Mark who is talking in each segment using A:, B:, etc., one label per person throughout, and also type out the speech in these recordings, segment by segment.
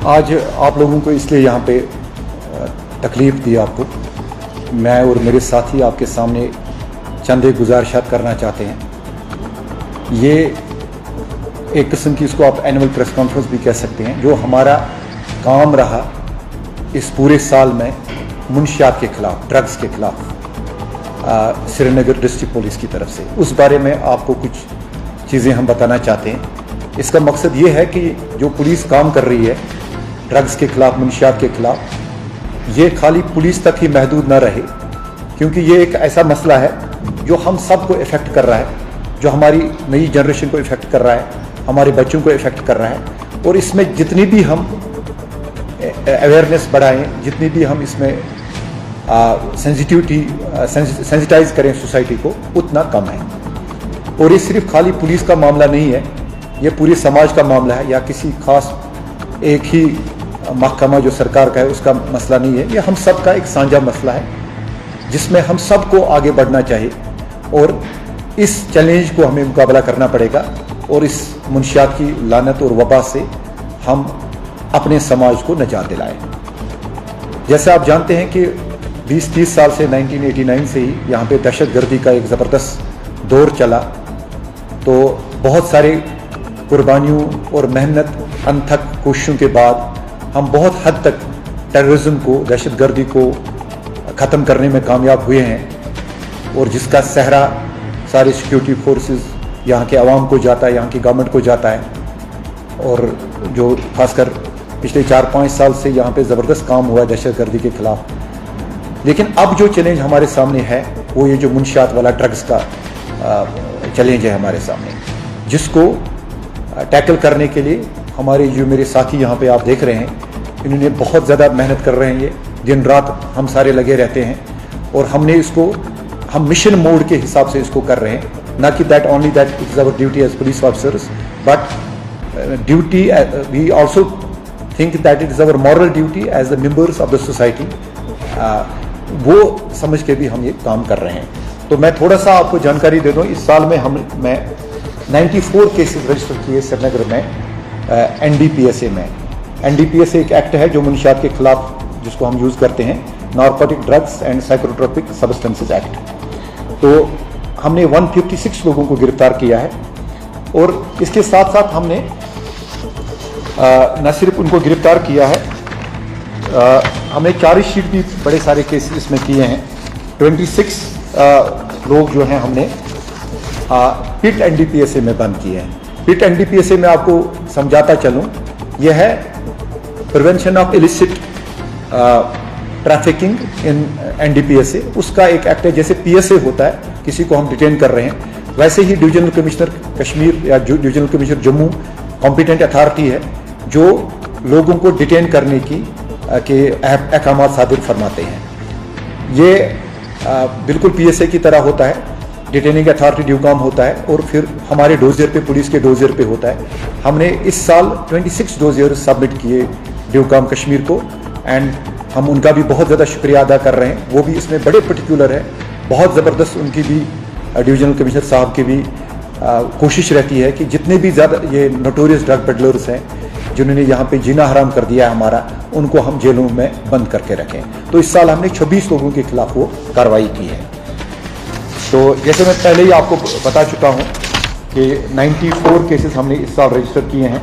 A: आज आप लोगों को इसलिए यहाँ पे तकलीफ़ दी आपको, मैं और मेरे साथी आपके सामने चंद एक गुजारिशात करना चाहते हैं। ये एक किस्म की इसको आप एनुअल प्रेस कॉन्फ्रेंस भी कह सकते हैं। जो हमारा काम रहा इस पूरे साल में मुनशियात के ख़िलाफ़, ड्रग्स के ख़िलाफ़ श्रीनगर डिस्ट्रिक्ट पुलिस की तरफ से, उस बारे में आपको कुछ चीज़ें हम बताना चाहते हैं। इसका मकसद ये है कि जो पुलिस काम कर रही है ड्रग्स के ख़िलाफ़, मुनशियात के ख़िलाफ़, ये खाली पुलिस तक ही महदूद ना रहे, क्योंकि ये एक ऐसा मसला है जो हम सब को इफ़ेक्ट कर रहा है, जो हमारी नई जनरेशन को इफ़ेक्ट कर रहा है, हमारे बच्चों को इफ़ेक्ट कर रहा है। और इसमें जितनी भी हम अवेयरनेस बढ़ाएं, जितनी भी हम इसमें सेंसिटाइज करें सोसाइटी को, उतना कम है। और ये सिर्फ खाली पुलिस का मामला नहीं है, ये पूरे समाज का मामला है, या किसी खास एक ही महकमा जो सरकार का है उसका मसला नहीं है। ये हम सब का एक साझा मसला है जिसमें हम सबको आगे बढ़ना चाहिए, और इस चैलेंज को हमें मुकाबला करना पड़ेगा, और इस मुनशियात की लानत और वबा से हम अपने समाज को निजात दिलाएं। जैसे आप जानते हैं कि 20-30 साल से 1989 से ही यहाँ पे दहशतगर्दी का एक ज़बरदस्त दौर चला, तो बहुत सारे कुर्बानियों और मेहनत, अनथक कोशिशों के बाद हम बहुत हद तक टेररिज्म को, दहशतगर्दी को ख़त्म करने में कामयाब हुए हैं, और जिसका सहरा सारे सिक्योरिटी फोर्सेस, यहाँ के आवाम को जाता है, यहाँ की गवर्नमेंट को जाता है। और जो खासकर पिछले 4-5 साल से यहाँ पे ज़बरदस्त काम हुआ है दहशतगर्दी के ख़िलाफ़। लेकिन अब जो चैलेंज हमारे सामने है वो ये जो मुनशियात वाला ड्रग्स का चैलेंज है हमारे सामने, जिसको टैकल करने के लिए हमारे जो मेरे साथी यहाँ पे आप देख रहे हैं, इन्होंने बहुत ज़्यादा मेहनत कर रहे हैं। ये दिन रात हम सारे लगे रहते हैं, और हमने इसको, हम मिशन मोड के हिसाब से इसको कर रहे हैं, ना कि that only that it is our duty as police officers, but duty we also think that it is our moral duty as the members of the society. वो समझ के भी हम ये काम कर रहे हैं। तो मैं थोड़ा सा आपको जानकारी दे दूँ, इस साल में मैं 94 केसेस रजिस्टर किए श्रीनगर में NDPSA में। NDPSA एक एक्ट है जो मुनशियात के खिलाफ, जिसको हम यूज़ करते हैं, narcotic drugs and psychotropic substances act. तो हमने 156 लोगों को गिरफ्तार किया है, और इसके साथ साथ हमने न सिर्फ उनको गिरफ्तार किया है, हमने चार्जशीट भी बड़े सारे केस इसमें किए हैं। 26 लोग जो हैं हमने पिट NDPSA में बंद किए हैं। पिट NDPSA में आपको समझाता चलूँ, यह है prevention of illicit trafficking in NDPSA। उसका एक एक्ट है, जैसे PSA होता है, किसी को हम डिटेन कर रहे हैं, वैसे ही डिविजनल कमिश्नर कश्मीर या divisional commissioner Jammu competent authority है जो लोगों को डिटेन करने की के अहकाम सादिर फरमाते हैं। ये बिल्कुल PSA की तरह होता है, डिटेनिंग अथॉरिटी ड्यू काम होता है, और फिर हमारे डोजियर पे, पुलिस के डोजियर पे होता है। हमने इस साल 26 डोजियर सबमिट किए ड्यू काम कश्मीर को, एंड हम उनका भी बहुत ज़्यादा शुक्रिया अदा कर रहे हैं। वो भी इसमें बड़े पर्टिकुलर है, बहुत ज़बरदस्त उनकी भी, डिविजनल कमिश्नर साहब की भी कोशिश रहती है कि जितने भी ज़्यादा ये नोटोरियस ड्रग पेडलर्स हैं जिन्होंने यहाँ पे जीना हराम कर दिया है हमारा, उनको हम जेलों में बंद करके रखें। तो इस साल हमने 26 लोगों के खिलाफ वो कार्रवाई की है। तो जैसे मैं पहले ही आपको बता चुका हूँ कि 94 केसेस हमने इस साल रजिस्टर किए हैं,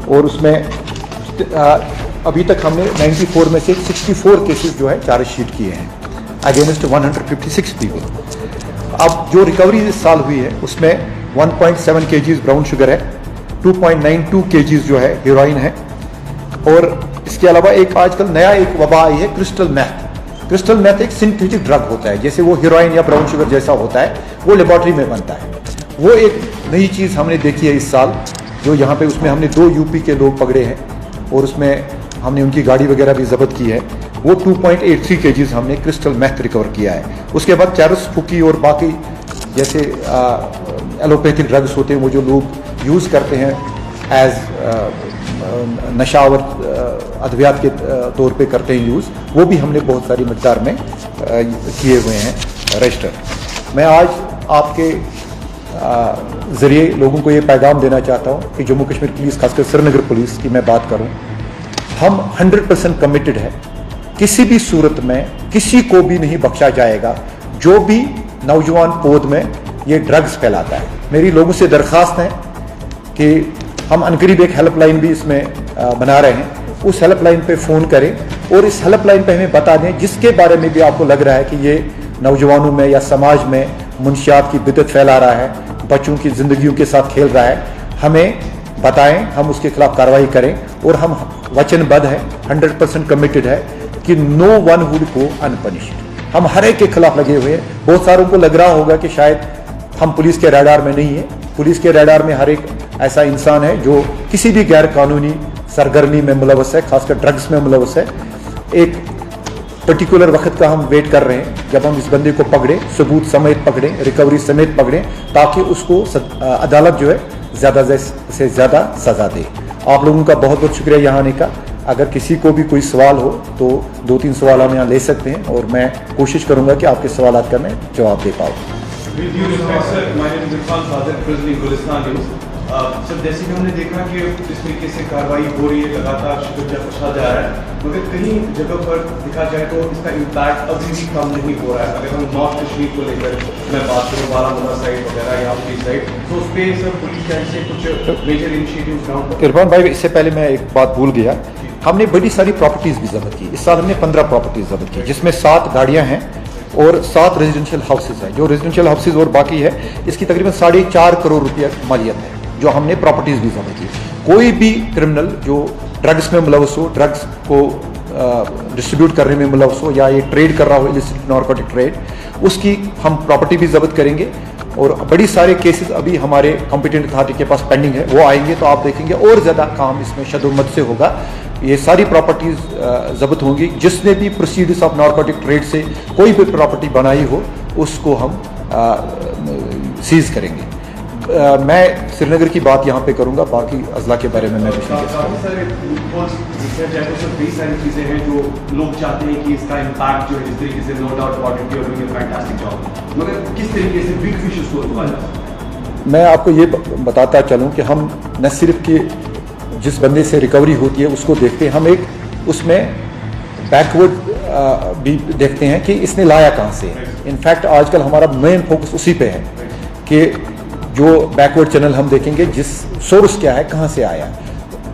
A: और उसमें अभी तक हमने 94 में से 64 केसेस जो है चार्जशीट किए हैं अगेंस्ट 156 पीपल। अब जो रिकवरी इस साल हुई है उसमें 1.7 kgs ब्राउन शुगर है, 2.92 kgs जो है हेरोइन है, और इसके अलावा एक आजकल नया एक वबा आई है, क्रिस्टल मैथ। क्रिस्टल मैथ एक सिंथेटिक ड्रग होता है, जैसे वो हेरोइन या ब्राउन शुगर जैसा होता है, वो लेबॉर्ट्री में बनता है। वो एक नई चीज़ हमने देखी है इस साल, जो यहाँ पे, उसमें हमने 2 UP के लोग पकड़े हैं, और उसमें हमने उनकी गाड़ी वगैरह भी जब्त की है। वो 2.83 kgs हमने क्रिस्टल मैथ रिकवर किया है। उसके बाद चैरस फुकी और बाकी जैसे एलोपैथिक ड्रग्स होते हैं, वो जो लोग यूज़ करते हैं एज नशावर अद्वियात के तौर पे करते हैं यूज़, वो भी हमने बहुत सारी मकदार में किए हुए हैं रजिस्टर। मैं आज आपके ज़रिए लोगों को ये पैगाम देना चाहता हूँ कि जम्मू कश्मीर पुलिस, खासकर श्रीनगर पुलिस की मैं बात करूँ, हम 100% कमिटेड है, किसी भी सूरत में किसी को भी नहीं बख्शा जाएगा जो भी नौजवान पौध में ये ड्रग्स फैलाता है। मेरी लोगों से दरख्वास्त है कि हम अनकरीब एक हेल्पलाइन भी इसमें बना रहे हैं, उस हेल्पलाइन पे फ़ोन करें और इस हेल्पलाइन पे हमें बता दें जिसके बारे में भी आपको लग रहा है कि ये नौजवानों में या समाज में मुनशियात की बिदत फैला रहा है, बच्चों की ज़िंदगियों के साथ खेल रहा है, हमें बताएं, हम उसके खिलाफ कार्रवाई करें। और हम वचनबद्ध हैं, 100% कमिटेड है कि नो वन वुड गो अनपनिश्ड। हम हर एक के खिलाफ लगे हुए हैं। बहुत सारों को लग रहा होगा कि शायद हम पुलिस के रडार में नहीं है। पुलिस के रडार में हर एक ऐसा इंसान है जो किसी भी गैर कानूनी सरगर्मी में मुलवस है, खासकर ड्रग्स में मुलवस है। एक पर्टिकुलर वक्त का हम वेट कर रहे हैं जब हम इस बंदे को पकड़े, सबूत समेत पकड़े, रिकवरी समेत पकड़े, ताकि उसको अदालत जो है ज़्यादा से ज़्यादा सज़ा दे। आप लोगों का बहुत बहुत शुक्रिया यहाँ आने का। अगर किसी को भी कोई सवाल हो तो 2-3 सवाल हम यहाँ ले सकते हैं और मैं कोशिश करूँगा कि आपके सवालात का मैं जवाब दे पाऊँ।
B: सर, जैसे कि हमने देखा कि इस तरीके से कार्रवाई हो रही है, लगातार शिकंजा कसा जा रहा है, मगर कहीं जगह पर देखा जाए तो इसका इम्पैक्ट अभी भी कम नहीं हो रहा है। अगर हम नॉर्थ कश्मीर को लेकर मैं बात करूँ, बारामूला साइड वगैरह या आपकी साइड, तो उस पर सर पुलिस से कुछ मेजर इनिशिएटिव्स ग्राउंड पर।
A: इरफान भाई, इससे पहले मैं एक बात भूल गया, हमने बड़ी सारी प्रॉपर्टीज़ भी जब्त की। इस साल हमने 15 प्रॉपर्टीज़ जब्त की, जिसमें 7 गाड़ियाँ हैं और 7 रेजिडेंशियल हाउसेज हैं। जो रेजिडेंशियल हाउसेज और बाकी है, इसकी तकरीबन 4.5 करोड़ रुपया मालियत है जो हमने प्रॉपर्टीज़ भी जब्त की। कोई भी क्रिमिनल जो ड्रग्स में मुलवस हो, ड्रग्स को डिस्ट्रीब्यूट करने में मुलवस हो या ये ट्रेड कर रहा हो, इलिसिट नारकोटिक ट्रेड, उसकी हम प्रॉपर्टी भी जब्त करेंगे। और बड़ी सारे केसेस अभी हमारे कॉम्पिटेंट अथॉरिटी के पास पेंडिंग है, वो आएंगे तो आप देखेंगे और ज़्यादा काम इसमें शदुमत से होगा। ये सारी प्रॉपर्टीज़ जब्त होंगी। जिसने भी प्रोसीड्स ऑफ नारकोटिक ट्रेड से कोई भी प्रॉपर्टी बनाई हो उसको हम सीज करेंगे। मैं श्रीनगर की बात यहाँ पे करूँगा, बाकी अजला के बारे में मैं कुछ नहीं कह सकता।
B: कई सारी चीज़ें हैं जो लोग चाहते हैं कि इसका इम्पैक्ट जो है, जिस तरीके से no doubt about it, you are doing a fantastic job, मगर किस तरीके से बिग फिश उसको रुका जाए।
A: मैं आपको ये बताता चलूँ कि हम न सिर्फ कि जिस बंदे से रिकवरी होती है उसको देखते हैं, हम एक उसमें बैकवर्ड भी देखते हैं कि इसने लाया कहाँ से। इनफैक्ट आजकल हमारा मेन फोकस उसी पे है कि जो बैकवर्ड चैनल हम देखेंगे, जिस सोर्स क्या है, कहाँ से आया।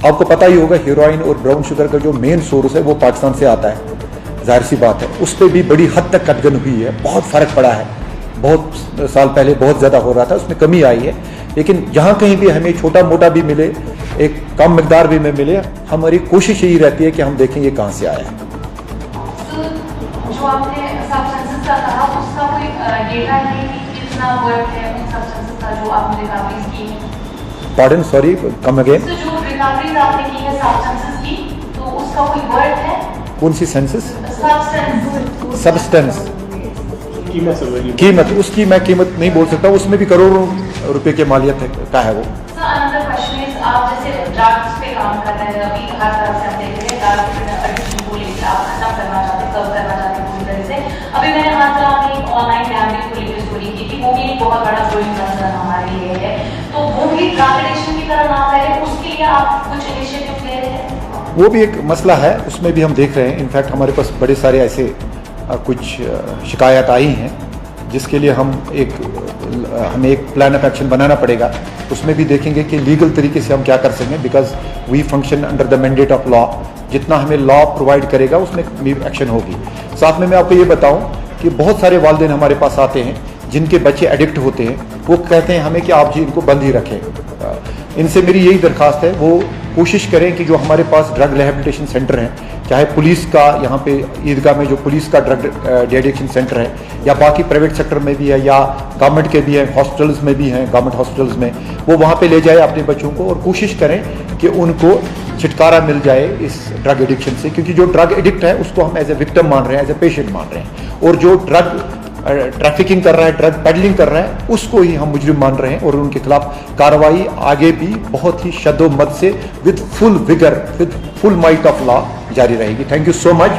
A: आपको पता ही होगा हेरोइन और ब्राउन शुगर का जो मेन सोर्स है वो पाकिस्तान से आता है, जाहिर सी बात है। उस पर भी बड़ी हद तक कटगन हुई है, बहुत फ़र्क पड़ा है। बहुत साल पहले बहुत ज़्यादा हो रहा था, उसमें कमी आई है। लेकिन जहाँ कहीं भी हमें छोटा मोटा भी मिले, एक कम मकदार भी में मिले, हमारी कोशिश यही रहती है कि हम देखें ये कहाँ से आया है।
C: जो आपने सब्सटेंसेस का कहा, उसका कोई डेटा है कि कितना वर्थ है उन सब्सटेंसेस का जो आपने रिकवरीज की है?
A: Pardon, sorry, come again.
C: जो रिकवरीज आपने की है सब्सटेंसेस की, तो उसका कोई वर्थ है?
A: कौन सी सेंसेस?
C: सब्सटेंस।
A: कीमत उसकी मैं कीमत नहीं बोल सकता, उसमें भी करोड़ों रुपए के मालियत का है वो।
C: अनदर क्वेश्चन इज, आप जैसे ड्रग्स पे काम कर रहे हैं, अभी हर तरफ से हम देख रहे हैं ड्रग्स एडिक्शन को लेकर आप खत्म करना चाहते हैं, कब करना चाहते हैं पूरी तरह से। अभी मैंने हाथ में एक ऑनलाइन गैम्बलिंग को लेकर स्टोरी की थी, वो भी एक बहुत बड़ा ग्रोइंग कंसर्न हमारे लिए है, तो वो भी ड्रग एडिक्शन की तरह ना फैले, उसके लिए आप कुछ इनिशिएटिव ले रहे हैं?
A: वो भी एक मसला है, उसमें भी हम देख रहे हैं। इनफैक्ट हमारे पास बड़े सारे ऐसे कुछ शिकायत आई हैं जिसके लिए हमें एक प्लान ऑफ एक्शन बनाना पड़ेगा। उसमें भी देखेंगे कि लीगल तरीके से हम क्या कर सकें, because we function under the mandate of law. जितना हमें लॉ प्रोवाइड करेगा उसमें भी एक्शन होगी। साथ में मैं आपको ये बताऊं कि बहुत सारे वालिदैन हमारे पास आते हैं जिनके बच्चे एडिक्ट होते हैं, वो कहते हैं हमें कि आप जी इनको बंद ही रखें। इनसे मेरी यही दरख्वास्त है, वो कोशिश करें कि जो हमारे पास ड्रग रिहैबिलिटेशन सेंटर हैं, चाहे पुलिस का यहाँ पे ईदगाह में जो पुलिस का ड्रग डी एडिक्शन सेंटर है, या बाकी प्राइवेट सेक्टर में भी है, या गवर्नमेंट के भी हैं, हॉस्पिटल्स में भी हैं, गवर्नमेंट हॉस्पिटल्स में, वो वहाँ पे ले जाए अपने बच्चों को और कोशिश करें कि उनको छुटकारा मिल जाए इस ड्रग एडिक्शन से। क्योंकि जो ड्रग एडिक्ट है उसको हम एज ए विक्टिम मान रहे हैं, एज ए पेशेंट मान रहे हैं, और जो ड्रग ट्रैफिकिंग कर रहा है, ड्रग पेडलिंग कर रहा है, उसको ही हम मुजरिम मान रहे हैं। और उनके खिलाफ कार्रवाई आगे भी बहुत ही शद्दोमत से with full vigour, with full might of law जारी रहेगी। Thank you so much.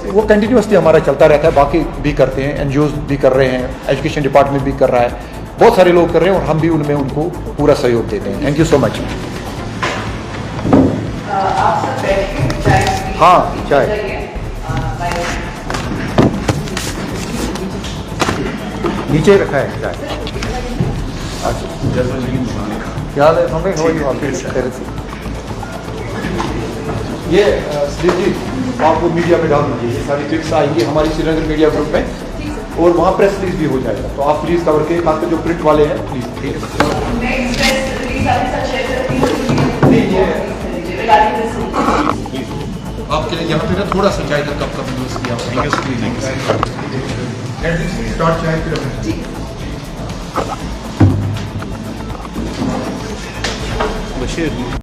A: वो कंटिन्यूसली हमारा चलता रहता है, बाकी भी करते हैं, एनजीओज भी कर रहे हैं, एजुकेशन डिपार्टमेंट भी कर रहा है, बहुत सारे लोग कर रहे हैं और हम भी उनमें उनको पूरा सहयोग देते हैं। Thank you so much.
D: आप सब बैठ के चाय पी
A: हाँ, चाय।
D: जाइए।
A: नीचे रखा है चाय। क्या हाल है मम्मी? हो यू ये श्री जी आपको मीडिया में डाल दीजिए, ये सारी पिक्स आएंगी हमारी श्रीनगर मीडिया ग्रुप में और वहाँ प्रेस रिलीज भी हो जाएगा, तो आप प्लीज कवर के खासकर जो प्रिंट वाले हैं प्लीज। ठीक है
D: नेक्स्ट प्रेस रिलीज आपके साथ शेयर करती हूँ।
A: नहीं, ये
D: रिगार्डिंग दिस
A: आपके लिए यहाँ पे ना थोड़ा सा चाय का कप यूज किया। स्टार्ट चाय फिर
B: बशीर